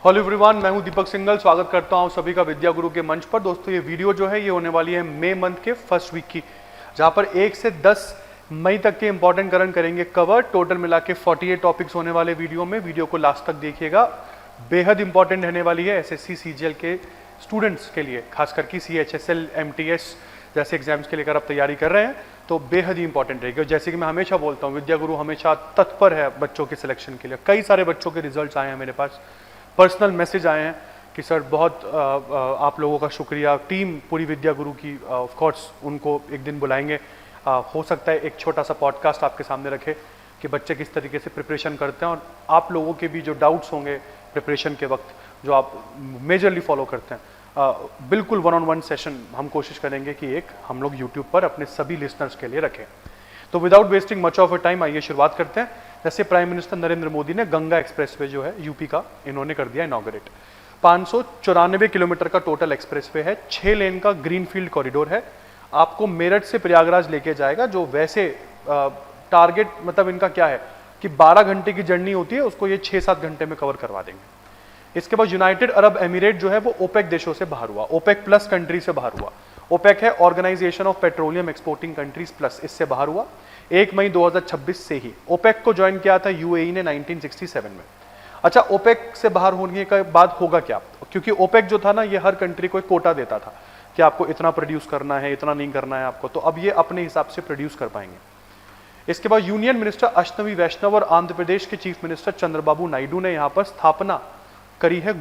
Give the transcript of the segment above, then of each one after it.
Hello everyone, मैं हूं दीपक सिंघल। स्वागत करता हूं सभी का विद्या गुरु के मंच पर। दोस्तों, ये वीडियो जो है ये होने वाली है मई मंथ के फर्स्ट वीक की, जहां पर 1 से 10 मई तक के इंपॉर्टेंट करंट करेंगे कवर। टोटल मिला के 48 टॉपिक्स होने वाले वीडियो में। वीडियो को लास्ट तक देखिएगा, बेहद इंपॉर्टेंट रहने वाली है एसएससी सीजीएल के स्टूडेंट्स के लिए, खासकर की सीएचएसएल एमटीएस जैसे एग्जाम्स के लिए अगर आप तैयारी कर रहे हैं तो बेहद ही इंपॉर्टेंट रहेगी। जैसे कि मैं हमेशा बोलता हूँ, विद्या गुरु हमेशा तत्पर है बच्चों के सिलेक्शन के लिए। कई सारे बच्चों के रिजल्ट्स आए हैं मेरे पास, पर्सनल मैसेज आए हैं कि सर बहुत आप लोगों का शुक्रिया। टीम पूरी विद्या गुरु की ऑफ कोर्स उनको एक दिन बुलाएंगे। हो सकता है एक छोटा सा पॉडकास्ट आपके सामने रखे कि बच्चे किस तरीके से प्रिपरेशन करते हैं, और आप लोगों के भी जो डाउट्स होंगे प्रिपरेशन के वक्त जो आप मेजरली फॉलो करते हैं, बिल्कुल 1-on-1 सेशन हम कोशिश करेंगे कि एक हम लोग यूट्यूब पर अपने सभी लिसनर्स के लिए रखें। तो without wasting much of a time आइए शुरुआत करते हैं। जैसे प्राइम मिनिस्टर नरेंद्र मोदी ने गंगा एक्सप्रेसवे जो है यूपी का, इन्होंने कर दिया इनॉग्रेट। 594 किलोमीटर का टोटल एक्सप्रेसवे है, 6 लेन का ग्रीनफील्ड कॉरिडोर है। आपको मेरठ से प्रयागराज लेके जाएगा, जो वैसे टारगेट मतलब इनका क्या है कि 12 घंटे की जर्नी होती है, उसको ये 6-7 घंटे में कवर करवा देंगे। इसके बाद यूनाइटेड अरब एमिरेट जो है वो ओपेक देशों से बाहर हुआ, ओपेक प्लस कंट्री से बाहर हुआ। ओपेक है organization of petroleum exporting countries plus, इससे बाहर हुआ 1 मई 2026 से ही। ओपेक को ज्वाइन किया था यूएई ने 1967 में। अच्छा, ओपेक से बाहर होने के बाद होगा क्या? क्योंकि ओपेक जो था ना, ये हर कंट्री को एक कोटा देता था कि आपको इतना प्रोड्यूस करना है, इतना नहीं करना है आपको, तो अब ये अपने हिसाब से प्रोड्यूस कर पाएंगे। इसके बाद यूनियन मिनिस्टर अश्विनी वैष्णव और आंध्र प्रदेश के चीफ मिनिस्टर चंद्रबाबू नायडू ने यहाँ पर स्थापना करी है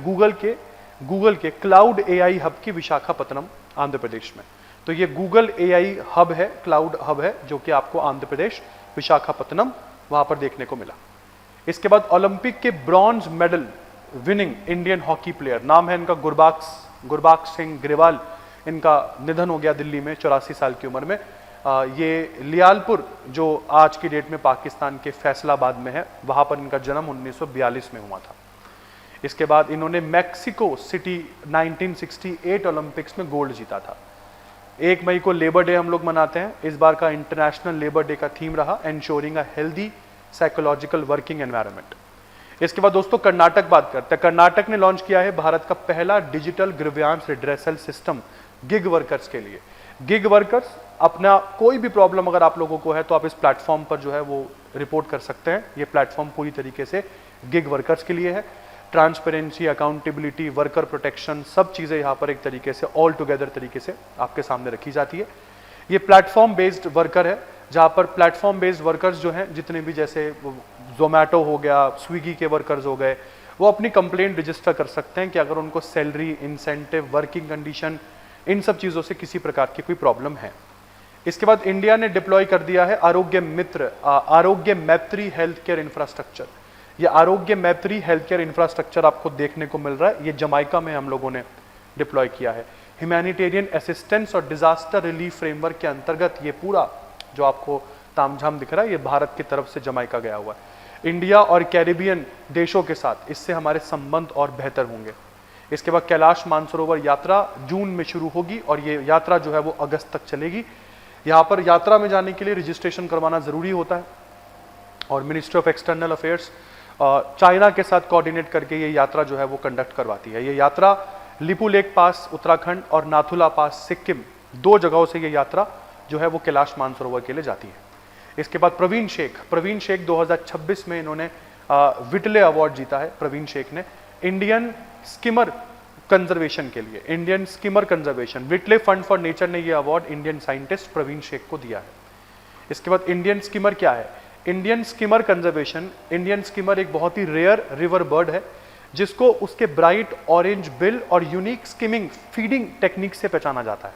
गूगल के क्लाउड एआई हब की, विशाखापत्तनम आंध्र प्रदेश में। तो ये गूगल एआई हब है, क्लाउड हब है, जो कि आपको आंध्र प्रदेश विशाखापत्तनम वहां पर देखने को मिला। इसके बाद ओलंपिक के bronze medal winning Indian hockey player, नाम है इनका गुरबाक्स सिंह ग्रेवाल। इनका निधन हो गया दिल्ली में 84 साल की उम्र में। ये लियालपुर जो आज की डेट में पाकिस्तान के फैसलाबाद में है, वहां पर इनका जन्म 1942 में हुआ था। इसके बाद इन्होंने मैक्सिको सिटी 1968 ओलंपिक्स में गोल्ड जीता था। 1 मई को लेबर डे हम लोग मनाते हैं। इस बार का इंटरनेशनल लेबर डे का थीम रहा ensuring a healthy psychological working environment. इसके बाद दोस्तों कर्नाटक बात करते हैं। कर्नाटक ने लॉन्च किया है भारत का पहला digital grievance redressal system gig workers के लिए। गिग वर्कर्स अपना कोई भी प्रॉब्लम अगर आप लोगों को है तो आप इस प्लेटफॉर्म पर जो है वो रिपोर्ट कर सकते हैं। ये प्लेटफॉर्म पूरी तरीके से गिग वर्कर्स के लिए है। ट्रांसपेरेंसी, अकाउंटेबिलिटी, वर्कर प्रोटेक्शन, सब चीज़ें यहाँ पर एक तरीके से ऑल टुगेदर तरीके से आपके सामने रखी जाती है। ये प्लेटफॉर्म बेस्ड वर्कर है, जहाँ पर प्लेटफॉर्म बेस्ड वर्कर्स जो हैं, जितने भी जैसे जोमेटो हो गया, स्विगी के वर्कर्स हो गए, वो अपनी कंप्लेंट रजिस्टर कर सकते हैं कि अगर उनको सैलरी, इंसेंटिव, वर्किंग कंडीशन, इन सब चीज़ों से किसी प्रकार की कोई प्रॉब्लम है। इसके बाद इंडिया ने डिप्लॉय कर दिया है आरोग्य मैत्री हेल्थ केयर इंफ्रास्ट्रक्चर। ये आरोग्य मैत्री हेल्थ केयर इंफ्रास्ट्रक्चर आपको देखने को मिल रहा है, ये जमाइका में हम लोगों ने डिप्लॉय किया है। ह्यूमैनिटेरियन असिस्टेंस और डिजास्टर रिलीफ फ्रेमवर्क के अंतर्गत ये पूरा जो आपको तामझाम दिख रहा है, ये भारत की तरफ से जमाइका गया हुआ है। इंडिया और कैरिबियन देशों के साथ इससे हमारे संबंध और बेहतर होंगे। इसके बाद कैलाश मानसरोवर यात्रा जून में शुरू होगी और ये यात्रा जो है वो अगस्त तक चलेगी। यहाँ पर यात्रा में जाने के लिए रजिस्ट्रेशन करवाना जरूरी होता है, और ministry of external affairs China के साथ कोऑर्डिनेट करके ये यात्रा जो है वो कंडक्ट करवाती है। ये यात्रा लिपुलेक पास उत्तराखंड और नाथुला पास सिक्किम, 2 जगहों से ये यात्रा जो है वो कैलाश मानसरोवर के लिए जाती है। इसके बाद प्रवीण शेख 2026 में इन्होंने विटले अवार्ड जीता है। प्रवीण शेख ने इंडियन स्किमर कंजर्वेशन के लिए, Indian skimmer conservation, Whitley fund for nature ने ये award Indian scientist Praveen Shaikh को दिया है। इसके बाद इंडियन स्किमर क्या है? Indian skimmer conservation, Indian skimmer एक बहुत ही रेयर रिवर बर्ड है, जिसको उसके ब्राइट ऑरेंज बिल और यूनिक स्किमिंग फीडिंग टेक्निक से पहचाना जाता है।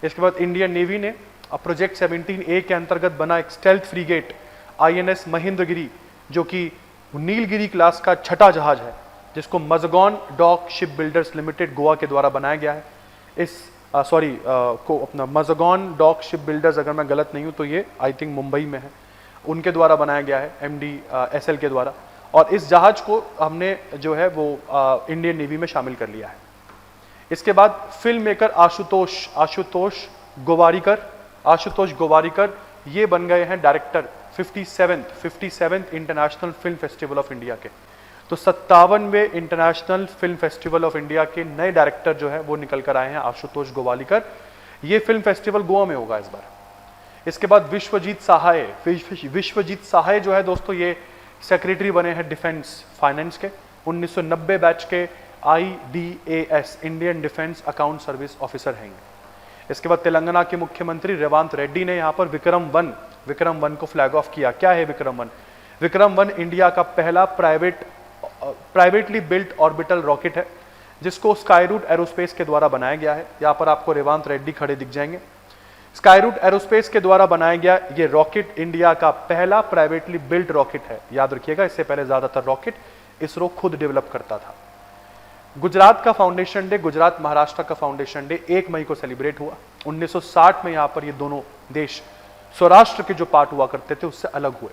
इसके बाद इंडियन नेवी ने प्रोजेक्ट 17A के अंतर्गत बना एक स्टेल्थ फ्रीगेट INS महेंद्रगिरी, जो कि नीलगिरी क्लास का 6ठा जहाज है, जिसको Mazagon dock shipbuilders limited Goa के द्वारा बनाया गया है। इस को अपना मजगॉन डॉक शिप बिल्डर्स, अगर मैं गलत नहीं हूँ तो ये आई थिंक मुंबई में है, उनके द्वारा बनाया गया है, MDSL के द्वारा। और इस जहाज को हमने जो है वो इंडियन नेवी में शामिल कर लिया है। इसके बाद फिल्म मेकर आशुतोष गोवारिकर ये बन गए हैं director 57th international film festival of India के। तो 57वें international film festival of India के नए डायरेक्टर जो है वो निकल कर आए हैं, आशुतोष गोवालिकर। ये फिल्म फेस्टिवल गोवा में होगा इस बार। इसके बाद विश्वजीत सहाय जो है दोस्तों, ये सेक्रेटरी बने हैं डिफेंस फाइनेंस के, 1990 बैच के IDAS Indian defence account service officer हैं। इसके बाद तेलंगाना के मुख्यमंत्री रेवंत रेड्डी ने यहाँ पर विक्रम वन को फ्लैग ऑफ किया। क्या है विक्रम वन इंडिया का पहला प्राइवेटली बिल्ट ऑर्बिटल रॉकेट है, जिसको स्काईरूट एरोस्पेस के द्वारा बनाया गया है। यहाँ पर आपको रेवंत रेड्डी खड़े दिख जाएंगे। स्काईरूट एरोस्पेस के द्वारा बनाया गया ये रॉकेट इंडिया का पहला प्राइवेटली बिल्ट रॉकेट है। याद रखिएगा, इससे पहले ज्यादातर रॉकेट इसरो खुद डेवलप करता था। गुजरात का फाउंडेशन डे, गुजरात महाराष्ट्र का फाउंडेशन डे 1 मई को सेलिब्रेट हुआ। 1960 में यहाँ पर ये दोनों देश स्वराष्ट्र के जो पार्ट हुआ करते थे उससे अलग हुए।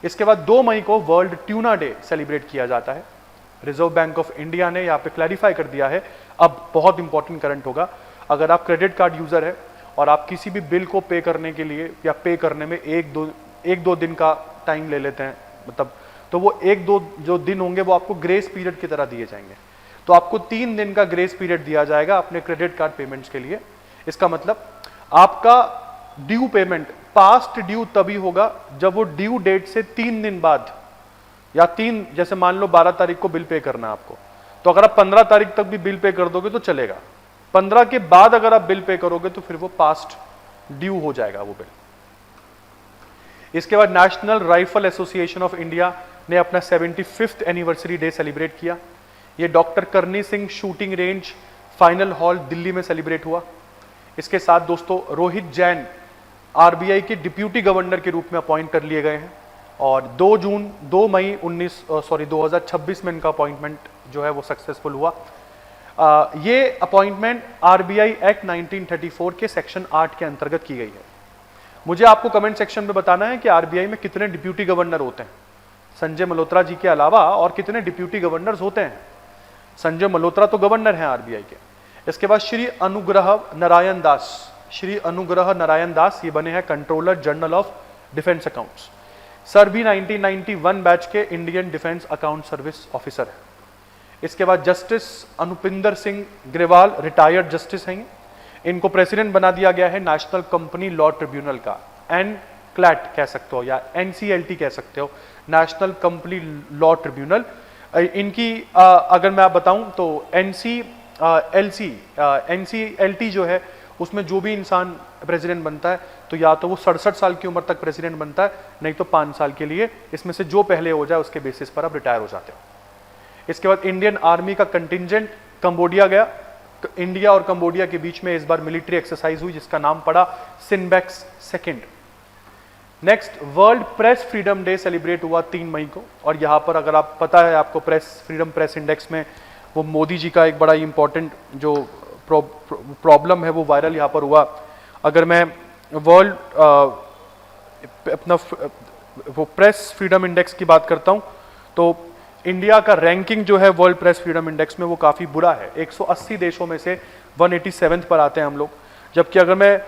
इसके बाद 2 मई को वर्ल्ड ट्यूना डे सेलिब्रेट किया जाता है। रिजर्व बैंक ऑफ इंडिया ने यहाँ पे क्लैरिफाई कर दिया है, अब बहुत इंपॉर्टेंट करंट होगा, अगर आप क्रेडिट कार्ड यूजर है और आप किसी भी बिल को पे करने के लिए या पे करने में एक दो दिन का टाइम ले लेते हैं, मतलब तो वो 1-2 जो दिन होंगे वो आपको ग्रेस पीरियड की तरह दिए जाएंगे। तो आपको 3 दिन का ग्रेस पीरियड दिया जाएगा अपने क्रेडिट कार्ड पेमेंट्स के लिए। इसका मतलब आपका ड्यू पेमेंट पास्ट ड्यू तभी होगा जब वो ड्यू डेट से 3 दिन बाद, या 3 जैसे मान लो 12 तारीख को बिल पे करना है आपको, तो अगर आप 15 तारीख तक भी बिल पे कर दोगे तो चलेगा। 15 के बाद अगर आप बिल पे करोगे तो फिर वो पास्ट ड्यू हो जाएगा वो बिल। इसके बाद national rifle association of India ने अपना 75th एनिवर्सरी डे सेलिब्रेट किया। ये डॉक्टर करनी Singh shooting range final hall Delhi में सेलिब्रेट हुआ। इसके साथ दोस्तों रोहित जैन आरबीआई के डिप्यूटी गवर्नर के रूप में अपॉइंट कर लिए गए हैं और 2 मई 2026 में इनका अपॉइंटमेंट जो है वो सक्सेसफुल हुआ। ये अपॉइंटमेंट आरबीआई एक्ट 1934 के सेक्शन 8 के अंतर्गत की गई है। मुझे आपको कमेंट सेक्शन में बताना है कि आरबीआई में कितने डिप्यूटी गवर्नर होते हैं। संजय मल्होत्रा जी के अलावा और कितने डिप्यूटी गवर्नर्स होते हैं? संजय मल्होत्रा तो गवर्नर हैं आरबीआई के। इसके बाद श्री अनुग्रह नारायण दास ये बने हैं controller general of defence accounts. Sir भी 1991 बैच के Indian defence account service officer है। इसके बाद justice Anupinder Singh Grewal retired justice हैं। इनको प्रेसिडेंट बना दिया गया है नेशनल कंपनी लॉ ट्रिब्यूनल का, NCLT कह सकते हो या NCLT कह सकते हो, नेशनल कंपनी लॉ ट्रिब्यूनल। इनकी अगर मैं आप बताऊं तो NCLT जो है उसमें जो भी इंसान प्रेसिडेंट बनता है तो या तो वो 67 साल की उम्र तक प्रेसिडेंट बनता है, नहीं तो 5 साल के लिए। इसमें से जो पहले हो जाए उसके बेसिस पर आप रिटायर हो जाते हो। इसके बाद इंडियन आर्मी का कंटिजेंट कंबोडिया गया। इंडिया और कंबोडिया के बीच में इस बार मिलिट्री एक्सरसाइज हुई जिसका नाम पड़ा सिनबैक्स 2। Next world press freedom day celebrate हुआ 3 मई को। और यहाँ पर अगर आप पता है आपको प्रेस इंडेक्स में वो मोदी जी का एक बड़ा इंपॉर्टेंट जो प्रॉब्लम है वो वायरल यहाँ पर हुआ। अगर मैं वर्ल्ड अपना वो प्रेस फ्रीडम इंडेक्स की बात करता हूँ तो इंडिया का रैंकिंग जो है वर्ल्ड प्रेस फ्रीडम इंडेक्स में वो काफ़ी बुरा है। 180 देशों में से 187 पर आते हैं हम लोग। जबकि अगर मैं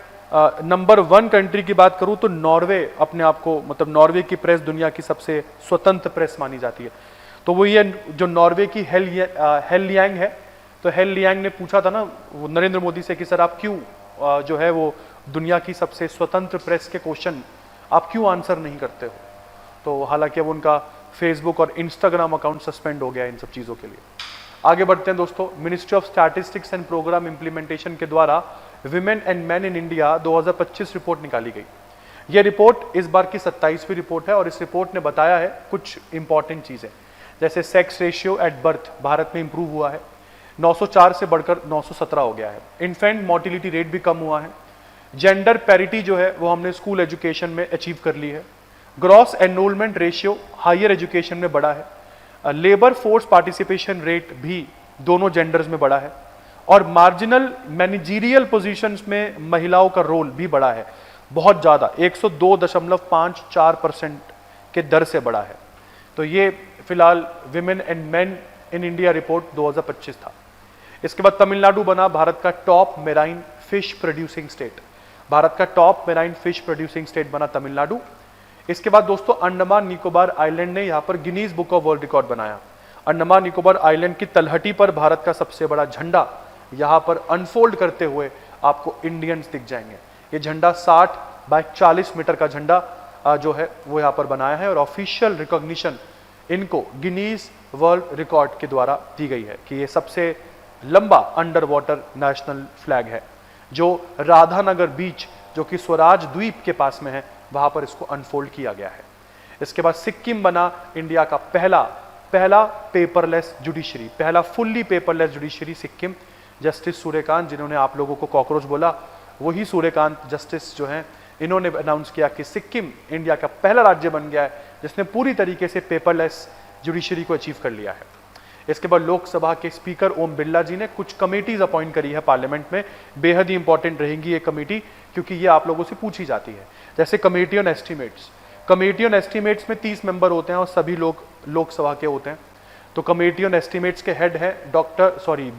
नंबर 1 कंट्री की बात करूं तो नॉर्वे अपने आप को, मतलब नॉर्वे की प्रेस दुनिया की सबसे स्वतंत्र प्रेस मानी जाती है। तो वो ये जो नॉर्वे की हेल लियांग है, तो हेल लियांग ने पूछा था ना वो नरेंद्र मोदी से कि सर आप क्यों जो है वो दुनिया की सबसे स्वतंत्र प्रेस के क्वेश्चन आप क्यों आंसर नहीं करते हो। तो हालांकि अब उनका फेसबुक और इंस्टाग्राम अकाउंट सस्पेंड हो गया इन सब चीज़ों के लिए। आगे बढ़ते हैं दोस्तों। Ministry of statistics and programme implementation के द्वारा women and man in India 2025 report निकाली गई। यह रिपोर्ट इस बार की 27वीं रिपोर्ट है और इस रिपोर्ट ने बताया है कुछ इंपॉर्टेंट चीज़ें, जैसे sex ratio at birth Bharat में इंप्रूव हुआ है, 904 से बढ़कर 917 हो गया है। इन्फेंट मोर्टिलिटी रेट भी कम हुआ है। जेंडर पैरिटी जो है वो हमने स्कूल एजुकेशन में अचीव कर ली है। Gross enrolment ratio higher education में बढ़ा है। लेबर फोर्स पार्टिसिपेशन रेट भी दोनों जेंडर्स में बढ़ा है और मार्जिनल मैनेजरियल पोजीशंस में महिलाओं का रोल भी बढ़ा है, बहुत ज़्यादा 102.54% के दर से बढ़ा है। तो ये फिलहाल women and men in India report 2025 था। इसके बाद तमिलनाडु बना भारत का top marine fish producing state. Bharat का top marine fish producing state बना तमिलनाडु। इसके बाद दोस्तों अंडमान निकोबार आइलैंड ने यहाँ पर Guinness book of world record बनाया। अंडमान निकोबार आइलैंड की तलहटी पर भारत का सबसे बड़ा झंडा यहाँ पर अनफोल्ड करते हुए आपको इंडियंस दिख जाएंगे। ये झंडा 60 बाय 40 मीटर का झंडा जो है वो यहाँ पर बनाया है और ऑफिशियल रिकॉग्निशन इनको गिनीज वर्ल्ड रिकॉर्ड के द्वारा दी गई है कि ये सबसे लंबा अंडर वाटर नेशनल फ्लैग है, जो राधानगर बीच जो कि स्वराज द्वीप के पास में है वहां पर इसको अनफोल्ड किया गया है। इसके बाद सिक्किम बना इंडिया का पहला पेपरलेस जुडिशरी, पहला fully paperless judiciary Sikkim. Justice Suryakant, जिन्होंने आप लोगों को कॉकरोच बोला, वही सूर्यकांत जस्टिस जो हैं, इन्होंने अनाउंस किया कि सिक्किम इंडिया का पहला राज्य बन गया है जिसने पूरी तरीके से पेपरलेस जुडिशरी को अचीव कर लिया है। इसके बाद लोकसभा के स्पीकर ओम बिरला जी ने कुछ कमेटीज अपॉइंट करी है पार्लियामेंट में, बेहद ही इंपॉर्टेंट रहेंगी ये कमेटी क्योंकि ये आप लोगों से पूछी जाती है। जैसे committee on estimates, committee on estimates में 30 मेंबर होते हैं और सभी लोग लोकसभा के होते हैं। तो कमेटी ऑन एस्टीमेट्स के हेड है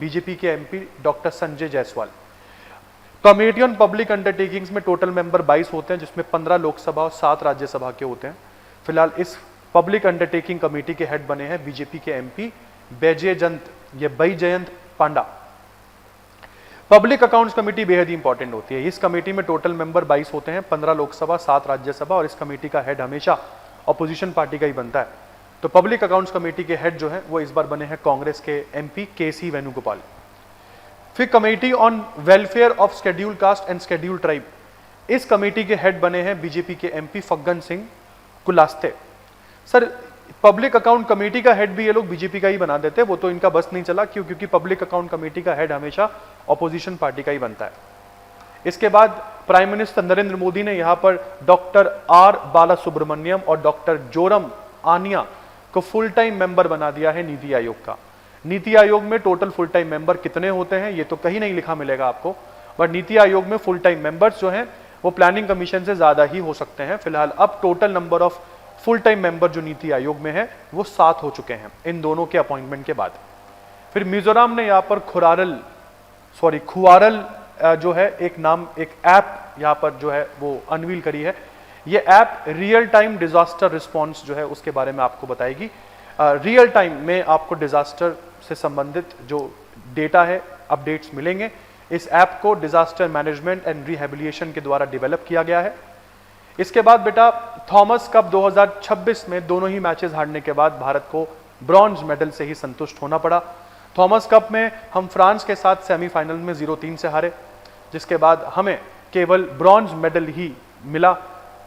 बीजेपी के MP doctor Sanjay Jaiswal. Committee on public undertakings में टोटल मेंबर 22 होते हैं जिसमें 15 लोकसभा और 7 राज्यसभा के होते हैं। फिलहाल इस पब्लिक अंडरटेकिंग कमेटी के हेड बने हैं बीजेपी के एमपी बैजयंत पांडा। पब्लिक अकाउंट्स कमेटी बेहद ही इंपॉर्टेंट होती है। इस कमेटी में टोटल मेंबर 22 होते हैं, 15 लोकसभा 7 राज्यसभा और इस कमेटी का हेड हमेशा ऑपोजिशन पार्टी का ही बनता है। तो पब्लिक अकाउंट्स कमेटी के हेड जो है वो इस बार बने हैं कांग्रेस के एमपी केसी वेणुगोपाल। फिर committee on welfare of schedule caste and schedule tribe, इस कमेटी के हेड बने हैं बीजेपी के MP Faggan Singh Kulaste. Sir public account committee का हेड भी ये लोग बीजेपी का ही बना देते, वो तो इनका बस नहीं चला क्योंकि पब्लिक अकाउंट कमेटी का हेड हमेशा ऑपोजिशन पार्टी का ही बनता है। इसके बाद प्राइम मिनिस्टर नरेंद्र मोदी ने यहाँ पर डॉक्टर आर बालासुब्रमण्यम और डॉक्टर जोरम आनिया को फुल टाइम मेंबर बना दिया है नीति आयोग का। नीति आयोग में टोटल फुल टाइम मेंबर कितने होते हैं ये तो कहीं नहीं लिखा मिलेगा आपको, बट नीति आयोग में फुल टाइम मेंबर्स जो हैं वो प्लानिंग कमीशन से ज्यादा ही हो सकते हैं। फिलहाल अब total number of full time member जो नीति आयोग में है वो 7 हो चुके हैं इन दोनों के अपॉइंटमेंट के बाद। फिर मिजोरम ने यहाँ पर खुआरल जो है एक ऐप यहाँ पर जो है वो अनवील करी है। ये app real time disaster response जो है उसके बारे में आपको बताएगी। रियल टाइम में आपको डिजास्टर से संबंधित जो डेटा है अपडेट्स मिलेंगे। इस ऐप को डिजास्टर मैनेजमेंट एंड रिहेबिलिटेशन के द्वारा डेवलप किया गया है। इसके बाद बेटा थॉमस कप 2026 में दोनों ही मैचेस हारने के बाद भारत को ब्रॉन्ज मेडल से ही संतुष्ट होना पड़ा। थॉमस कप में हम फ्रांस के साथ सेमीफाइनल में 0-3 से हारे, जिसके बाद हमें केवल ब्रॉन्ज मेडल ही मिला।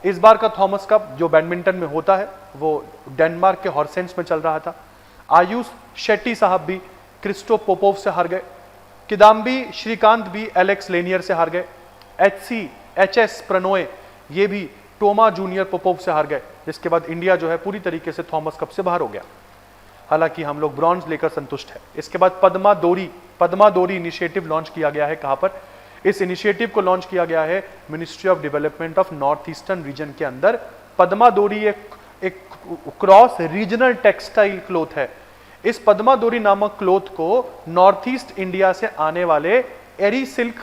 इस बार का थॉमस कप जो बैडमिंटन में होता है वो डेनमार्क के हॉर्सेंस में चल रहा था। आयुष शेट्टी साहब भी क्रिस्टो पोपोव से हार गए। किदाम्बी श्रीकांत भी एलेक्स लेनियर से हार गए। एच.एस. प्रणोय ये भी टोमा जूनियर पोपोव से हार गए, जिसके बाद इंडिया जो है पूरी तरीके से थॉमस कप से बाहर हो गया। हालांकि हम लोग ब्रॉन्ज लेकर संतुष्ट है। इसके बाद पद्मा डोरी इनिशिएटिव लॉन्च किया गया है। कहां पर? इस इनिशिएटिव को लॉन्च किया गया है ministry of development of north eastern region के अंदर। पद्मा डोरी एक क्रॉस रीजनल टेक्सटाइल क्लोथ है। इस पद्मा डोरी नामक क्लोथ को नॉर्थ ईस्ट इंडिया से आने वाले एरी सिल्क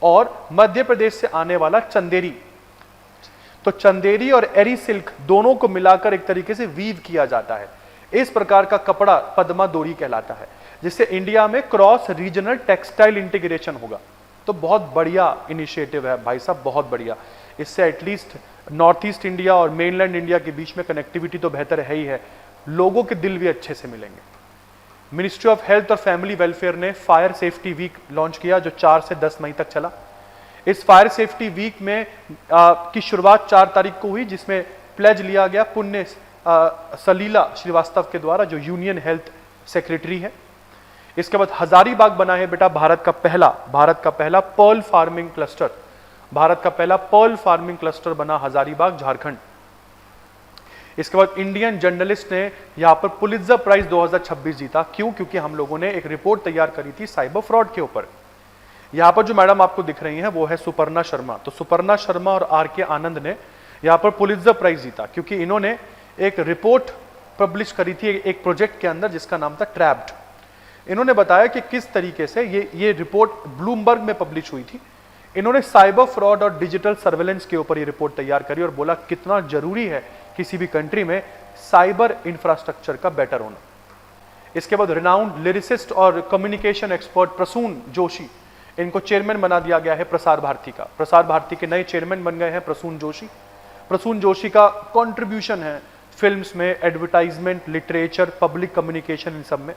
और मध्य प्रदेश से आने वाला चंदेरी, तो चंदेरी और एरी सिल्क दोनों को मिलाकर एक तरीके से वीव किया जाता है। इस प्रकार का कपड़ा पद्मा डोरी कहलाता है, जिससे इंडिया में क्रॉस रीजनल टेक्सटाइल इंटीग्रेशन होगा। तो बहुत बढ़िया इनिशिएटिव है भाई साहब, बहुत बढ़िया। इससे एटलीस्ट नॉर्थ ईस्ट इंडिया और मेनलैंड इंडिया के बीच में कनेक्टिविटी तो बेहतर है ही है, लोगों के दिल भी अच्छे से मिलेंगे। मिनिस्ट्री ऑफ हेल्थ और फैमिली वेलफेयर ने फायर सेफ्टी वीक लॉन्च किया जो 4 से 10 मई तक चला। इस फायर सेफ्टी वीक में की शुरुआत 4 तारीख को हुई, जिसमें प्लेज लिया गया पुण्य सलीला श्रीवास्तव के द्वारा, जो यूनियन हेल्थ सेक्रेटरी है। इसके बाद हजारीबाग बना है बेटा भारत का पहला पर्ल फार्मिंग क्लस्टर। भारत का पहला पर्ल फार्मिंग क्लस्टर बना हजारीबाग, झारखंड। इसके बाद इंडियन जर्नलिस्ट ने यहां पर पुलित्जर प्राइज 2026 जीता। क्यों? क्योंकि हम लोगों ने एक रिपोर्ट तैयार करी थी साइबर फ्रॉड के ऊपर। यहां पर जो मैडम आपको दिख रही हैं वो है सुपर्णा शर्मा। तो सुपर्णा शर्मा और आर.के. आनंद ने यहां पर पुलित्जर प्राइज जीता क्योंकि इन्होंने एक रिपोर्ट पब्लिश करी थी एक प्रोजेक्ट के अंदर जिसका नाम था ट्रैप्ड। इन्होंने बताया कि किस तरीके से ये रिपोर्ट ब्लूमबर्ग में पब्लिश हुई थी। इन्होंने साइबर फ्रॉड और डिजिटल सर्वेलेंस के ऊपर ये रिपोर्ट तैयार करी और बोला कितना जरूरी है किसी भी कंट्री में साइबर इंफ्रास्ट्रक्चर का बेटर होना। इसके बाद रिनाउंड लिरिसिस्ट और कम्युनिकेशन एक्सपर्ट प्रसून जोशी, इनको चेयरमैन बना दिया गया है प्रसार भारती का। प्रसार भारती के नए चेयरमैन बन गए हैं प्रसून जोशी। प्रसून जोशी का कंट्रीब्यूशन है फिल्म्स में, एडवर्टाइजमेंट, लिटरेचर, पब्लिक कम्युनिकेशन, इन सब में।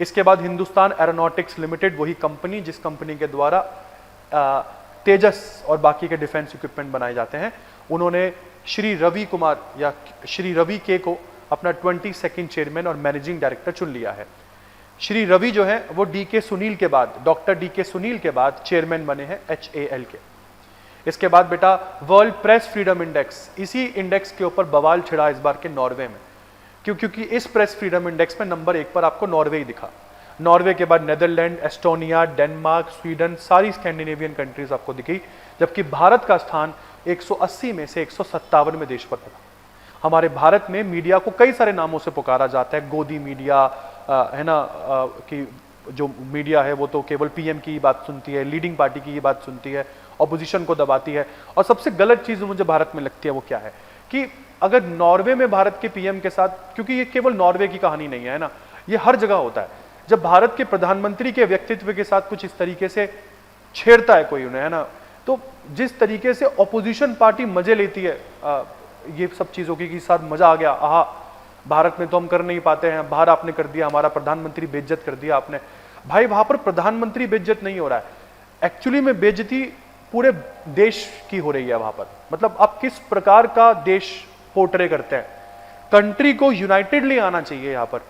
इसके बाद हिंदुस्तान एरोनॉटिक्स लिमिटेड, वही कंपनी जिस कंपनी के द्वारा तेजस और बाकी के डिफेंस इक्विपमेंट बनाए जाते हैं, उन्होंने श्री रवि कुमार या श्री रवि के को अपना 22nd चेयरमैन और मैनेजिंग डायरेक्टर चुन लिया है। श्री रवि जो है वो डीके सुनील के बाद, डॉक्टर डीके सुनील के बाद चेयरमैन बने हैं HAL के। इसके बाद बेटा वर्ल्ड प्रेस फ्रीडम इंडेक्स, इसी इंडेक्स के ऊपर बवाल छिड़ा इस बार के नॉर्वे में, क्योंकि इस प्रेस फ्रीडम इंडेक्स में नंबर 1 पर आपको नॉर्वे ही दिखा। नॉर्वे के बाद नेदरलैंड, एस्टोनिया, डेनमार्क, स्वीडन, सारी स्कैंडिनेवियन कंट्रीज आपको दिखी, जबकि भारत का स्थान 180 में से 157वें देश पर था। हमारे भारत में मीडिया को कई सारे नामों से पुकारा जाता है, गोदी मीडिया है ना, कि जो मीडिया है वो तो केवल पीएम की बात सुनती है, लीडिंग पार्टी की बात सुनती है, ऑपोजिशन को दबाती है। और सबसे गलत चीज मुझे भारत में लगती है वो क्या है कि अगर नॉर्वे में भारत के पीएम के साथ, क्योंकि ये केवल नॉर्वे की कहानी नहीं है ना, ये हर जगह होता है, जब भारत के प्रधानमंत्री के व्यक्तित्व के साथ कुछ इस तरीके से छेड़ता है कोई उन्हें, है ना, तो जिस तरीके से ऑपोजिशन पार्टी मजे लेती है ये सब चीजों की साथ मजा आ गया, आहा भारत में तो हम कर नहीं पाते हैं, बाहर आपने कर दिया, हमारा प्रधानमंत्री बेइज्जत कर दिया आपने। भाई वहां पर प्रधानमंत्री बेइज्जत नहीं हो रहा है, एक्चुअली में बेइज्जती पूरे देश की हो रही है वहां पर। मतलब आप किस प्रकार का देश पोर्ट्रे करते हैं, कंट्री को यूनाइटेडली आना चाहिए यहाँ पर।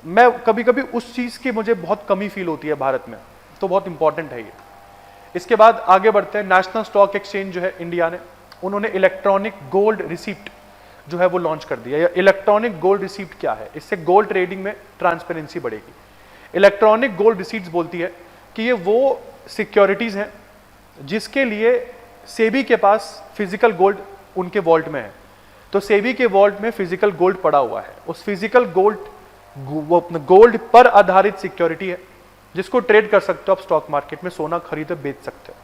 मैं कभी कभी उस चीज की मुझे बहुत कमी फील होती है भारत में, तो बहुत इंपॉर्टेंट है ये। इसके बाद आगे बढ़ते हैं, नेशनल स्टॉक एक्सचेंज जो है इंडिया ने, उन्होंने इलेक्ट्रॉनिक गोल्ड रिसिप्ट जो है वो लॉन्च कर दिया। इलेक्ट्रॉनिक गोल्ड रिसिप्ट क्या है? इससे गोल्ड ट्रेडिंग में ट्रांसपेरेंसी बढ़ेगी। इलेक्ट्रॉनिक गोल्ड रिसिप्ट बोलती है कि ये वो सिक्योरिटीज हैं जिसके लिए सेबी के पास फिजिकल गोल्ड उनके वॉल्ट में है, तो सेबी के वॉल्ट में फिजिकल गोल्ड पड़ा हुआ है, उस फिजिकल गोल्ड वो अपने गोल्ड पर आधारित सिक्योरिटी है जिसको ट्रेड कर सकते हो आप स्टॉक मार्केट में, सोना खरीदे बेच सकते हो।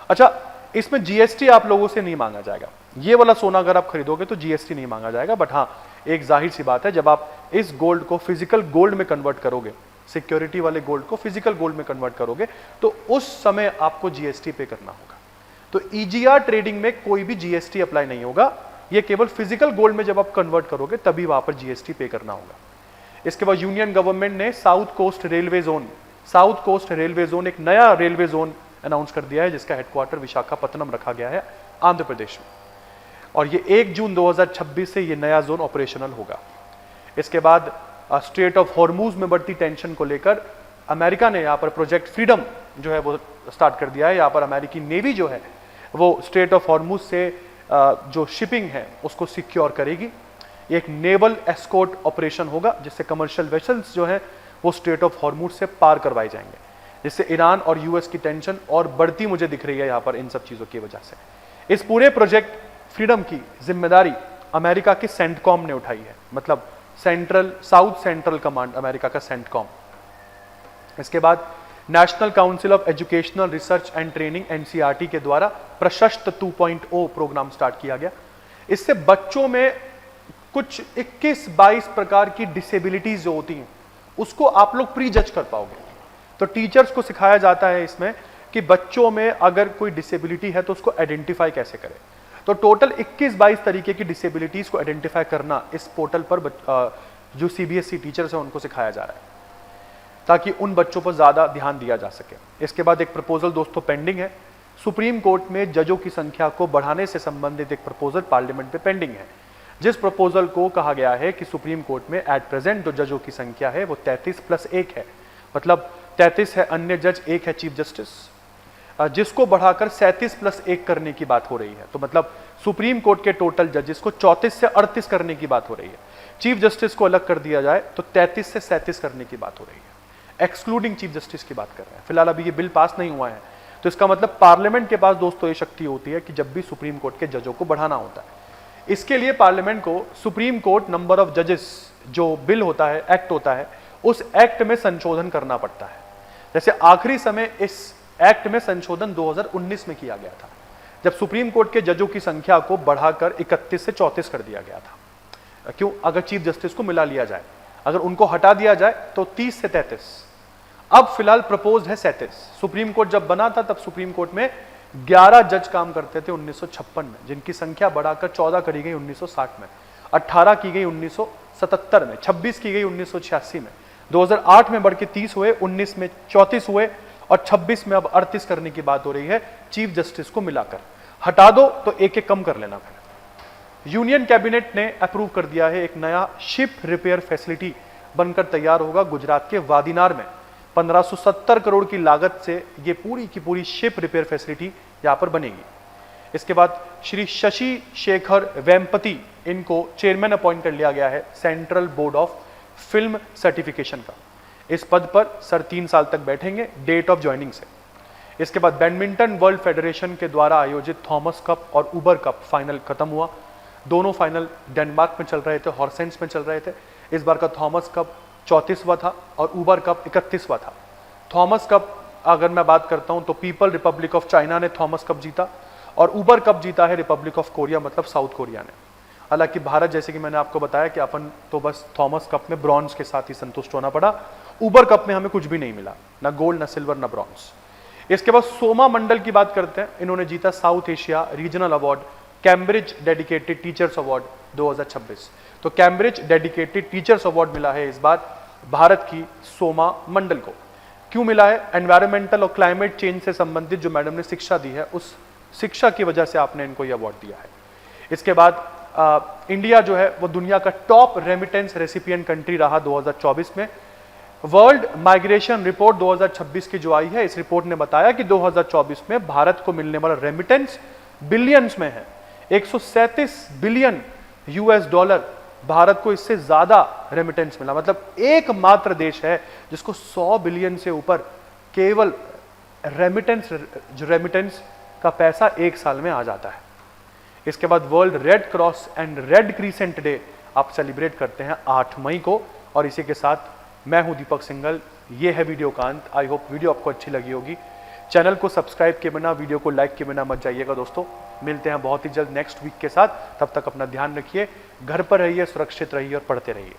अच्छा, इसमें जीएसटी आप लोगों से नहीं मांगा जाएगा, ये वाला सोना अगर आप खरीदोगे तो जीएसटी नहीं मांगा जाएगा, बट हाँ एक जाहिर सी बात है, जब आप इस गोल्ड को फिजिकल गोल्ड में कन्वर्ट करोगे, सिक्योरिटी वाले गोल्ड को फिजिकल गोल्ड में कन्वर्ट करोगे, तो उस समय आपको जीएसटी पे करना होगा। तो ईजीआर ट्रेडिंग में कोई भी जीएसटी अप्लाई नहीं होगा, ये केवल फिजिकल गोल्ड में जब आप कन्वर्ट करोगे तभी वहां पर जीएसटी पे करना होगा। इसके बाद यूनियन गवर्नमेंट ने साउथ कोस्ट रेलवे जोन एक नया रेलवे जोन अनाउंस कर दिया है, जिसका हेडक्वार्टर विशाखापत्तनम रखा गया है आंध्र प्रदेश में, और ये 1 जून 2026 से ये नया जोन ऑपरेशनल होगा। इसके बाद स्ट्रेट ऑफ हॉर्मूज में बढ़ती टेंशन को लेकर अमेरिका ने यहाँ पर प्रोजेक्ट फ्रीडम जो है वो स्टार्ट कर दिया है। यहाँ पर अमेरिकी नेवी जो है वो स्ट्रेट ऑफ हॉर्मूज से जो शिपिंग है उसको सिक्योर करेगी। एक नेवल एस्कॉर्ट ऑपरेशन होगा जिससे कमर्शियल वेसल्स जो है वो स्ट्रेट ऑफ हॉर्मूज से पार करवाए जाएंगे, जिससे ईरान और यूएस की टेंशन और बढ़ती मुझे दिख रही है यहाँ पर इन सब चीजों की वजह से। इस पूरे प्रोजेक्ट फ्रीडम की जिम्मेदारी अमेरिका के सेंटकॉम ने उठाई है, मतलब साउथ सेंट्रल कमांड अमेरिका का सेंटकॉम। इसके बाद national council of educational research and training NCERT के द्वारा प्रशस्त 2.0 प्रोग्राम स्टार्ट किया गया। इससे बच्चों में कुछ 21-22 प्रकार की डिसेबिलिटीज जो होती हैं उसको आप लोग प्री जज कर पाओगे। तो टीचर्स को सिखाया जाता है इसमें कि बच्चों में अगर कोई डिसेबिलिटी है तो उसको आइडेंटिफाई कैसे करें। तो टोटल 21-22 तरीके की डिसेबिलिटीज को आइडेंटिफाई करना इस पोर्टल पर जो सीबीएसई टीचर्स हैं उनको सिखाया जा रहा है, ताकि उन बच्चों पर ज्यादा ध्यान दिया जा सके। इसके बाद एक प्रपोजल दोस्तों पेंडिंग है, सुप्रीम कोर्ट में जजों की संख्या को बढ़ाने से संबंधित एक प्रपोजल पार्लियामेंट में पेंडिंग है, जिस प्रपोजल को कहा गया है कि सुप्रीम कोर्ट में एट प्रेजेंट जो जजों की संख्या है वो 33+1 है, मतलब 33 है अन्य जज, 1 है चीफ जस्टिस, जिसको बढ़ाकर 37+1 करने की बात हो रही है। तो मतलब सुप्रीम कोर्ट के टोटल जजेस को 34 से 38 करने की बात हो रही है। चीफ जस्टिस को अलग कर दिया जाए तो 33 से 37 करने की बात हो रही है, एक्सक्लूडिंग चीफ जस्टिस की बात कर रहे हैं। फिलहाल अभी ये बिल पास नहीं हुआ है, तो इसका मतलब पार्लियामेंट के पास दोस्तों ये शक्ति होती है कि जब भी सुप्रीम कोर्ट के जजों को बढ़ाना होता है, इसके लिए पार्लियामेंट को सुप्रीम कोर्ट नंबर ऑफ जजेस जो बिल होता है, एक्ट होता है, उस एक्ट में संशोधन करना पड़ता है। जैसे आखिरी समय इस एक्ट में संशोधन 2019 में किया गया था, जब सुप्रीम कोर्ट के जजों की संख्या को बढ़ाकर 31 से 34 कर दिया गया था। क्यों? अगर चीफ जस्टिस को मिला लिया जाए अगर उनको हटा दिया जाए तो 30 से 33। अब फिलहाल प्रपोज है 37। सुप्रीम कोर्ट जब बना था तब सुप्रीम कोर्ट में 11 जज काम करते थे 1956 में, जिनकी संख्या बढ़ाकर 14 करी गई 1960 में, 18 की गई 1977 में, 26 की गई 1986 में, 2008 में बढ़ के 30 हुए, 19 में 34 हुए और 26 में अब 38 करने की बात हो रही है चीफ जस्टिस को मिलाकर। हटा दो तो एक एक कम कर लेना फिर। यूनियन कैबिनेट ने अप्रूव कर दिया है एक नया शिप रिपेयर फैसिलिटी बनकर तैयार होगा गुजरात के वादीनार में। 1570 करोड़ की लागत से ये पूरी की पूरी शिप रिपेयर फैसिलिटी यहां पर बनेगी। इसके बाद श्री शशि शेखर वेम्पति, इनको चेयरमैन अपॉइंट कर लिया गया है central board of film certification का। इस पद पर सर 3 साल तक बैठेंगे डेट ऑफ ज्वाइनिंग से। इसके बाद बैडमिंटन वर्ल्ड फेडरेशन के द्वारा आयोजित थॉमस कप और उबर कप फाइनल खत्म हुआ। दोनों फाइनल डेनमार्क में चल रहे थे, हॉर्सेंस में चल रहे थे। इस बार का थॉमस कप 34वां था और उबर कप 31वां था। थॉमस कप अगर मैं बात करता हूं तो पीपल रिपब्लिक ऑफ चाइना ने थॉमस कप जीता और उबर कप जीता है रिपब्लिक ऑफ कोरिया, मतलब साउथ कोरिया ने। हालांकि भारत, जैसे कि मैंने आपको बताया कि अपन तो बस थॉमस कप में ब्रॉन्ज के साथ ही संतुष्ट होना पड़ा। उबर कप में हमें कुछ भी नहीं मिला, ना गोल्ड, ना सिल्वर, ना ब्रॉन्ज। इसके बाद सोमा मंडल की बात करते हैं। इन्होंने जीता south Asia regional award Cambridge dedicated teachers award 2026। तो कैम्ब्रिज डेडिकेटेड टीचर्स अवार्ड मिला है इस बार भारत की सोमा मंडल को। क्यों मिला है? एनवायरमेंटल और क्लाइमेट चेंज से संबंधित जो मैडम ने शिक्षा दी है, उस शिक्षा की वजह से आपने इनको यह अवार्ड दिया है। इसके बाद इंडिया जो है वो दुनिया का टॉप रेमिटेंस रेसिपिएंट कंट्री रहा 2024 में। वर्ल्ड माइग्रेशन रिपोर्ट 2026 की जो आई है, इस रिपोर्ट ने बताया कि 2024 में भारत को मिलने वाला रेमिटेंस बिलियंस में है। 137 बिलियन यूएस डॉलर भारत को इससे ज्यादा रेमिटेंस मिला। मतलब एकमात्र देश है जिसको 100 बिलियन से ऊपर केवल रेमिटेंस का पैसा एक साल में आ जाता है। इसके बाद world red cross and red crescent day आप सेलिब्रेट करते हैं 8 मई को। और इसी के साथ मैं हूं दीपक सिंघल, ये है वीडियो का अंत। आई होप वीडियो आपको अच्छी लगी होगी। चैनल को सब्सक्राइब किए बिना, वीडियो को लाइक किए बिना मत जाइएगा दोस्तों। मिलते हैं बहुत ही जल्द नेक्स्ट वीक के साथ। तब तक अपना ध्यान रखिए, घर पर रहिए, सुरक्षित रहिए और पढ़ते रहिए।